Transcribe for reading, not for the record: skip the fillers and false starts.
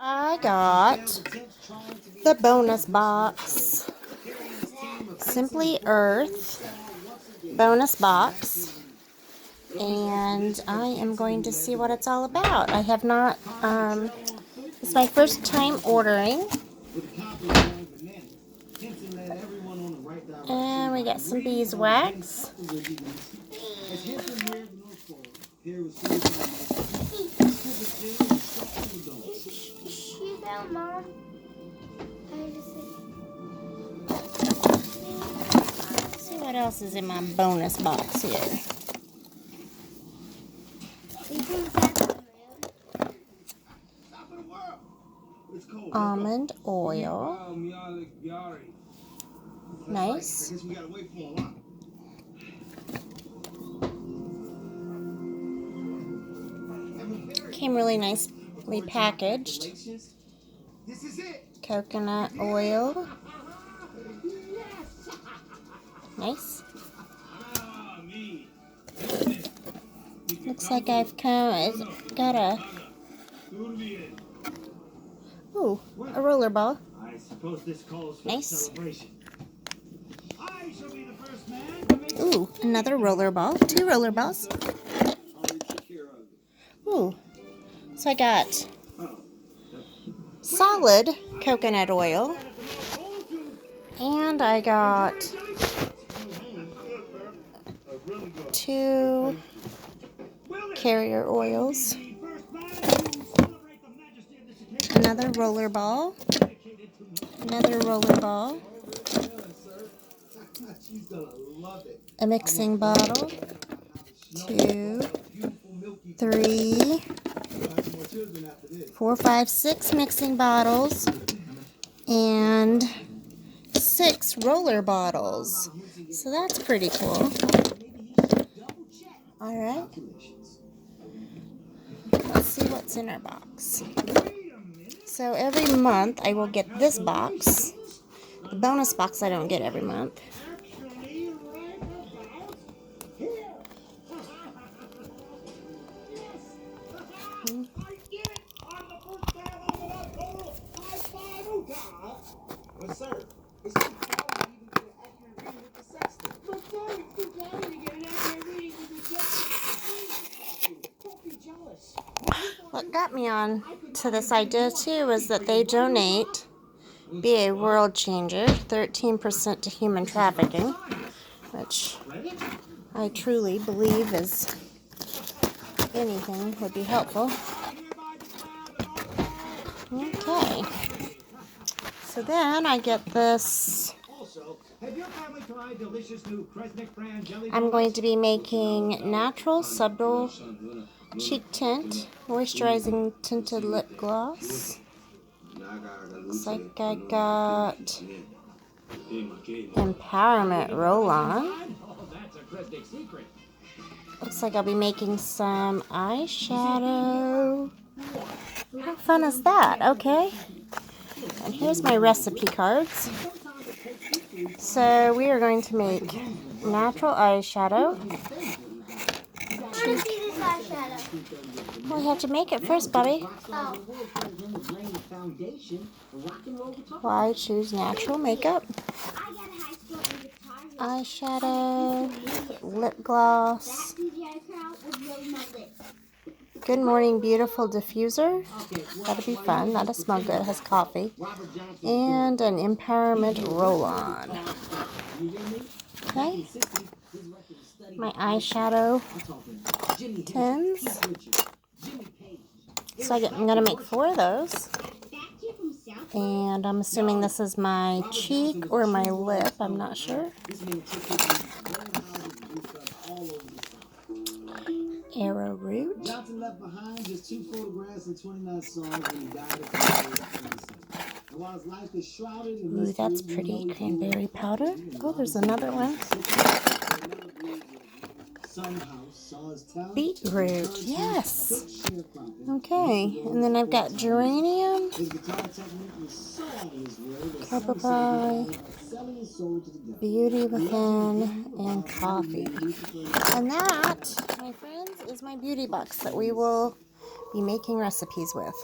I got the bonus box, Simply Earth bonus box, and I am going to see what it's all about. I have not, it's my first time ordering, and we got some beeswax. See what else is in my bonus box here. Almond oil. Nice. Came really nicely packaged. Coconut oil. Nice. Looks like I've got a roller ball. Nice. Ooh, another roller ball. 2 roller balls. Ooh. So I got solid coconut oil. And I got 2 carrier oils. Another roller ball. Another roller ball. A mixing bottle. 2, 3, 4, 5, 6 mixing bottles. And 6 roller bottles. So that's pretty cool. Alright. Let's see what's in our box. So every month I will get this box. The bonus box I don't get every month. What got me on to this idea too is that they donate, be a world changer, 13% to human trafficking, which I truly believe is anything would be helpful. Okay. So then I get this. I'm going to be making natural subtle cheek tint, moisturizing tinted lip gloss. Looks like I got Empowerment Roll-On. Looks like I'll be making some eyeshadow. How fun is that? Okay. And here's my recipe cards. So we are going to make natural eyeshadow. Well, you have to make it first, Bobby. Why choose natural makeup? Eyeshadow, lip gloss, Good Morning Beautiful diffuser. That'll be fun. That'll smell good. It has coffee. And an Empowerment Roll-On. Okay. My eyeshadow tins. So I'm going to make 4 of those. And I'm assuming this is my cheek or my lip. I'm not sure. Arrowroot. Ooh, that's pretty. Cranberry powder. Oh, there's another one. Beetroot. Yes. Okay. And then I've got geranium, Carbapie, Beauty Within, and coffee. And that, my friends, is my beauty box that we will be making recipes with.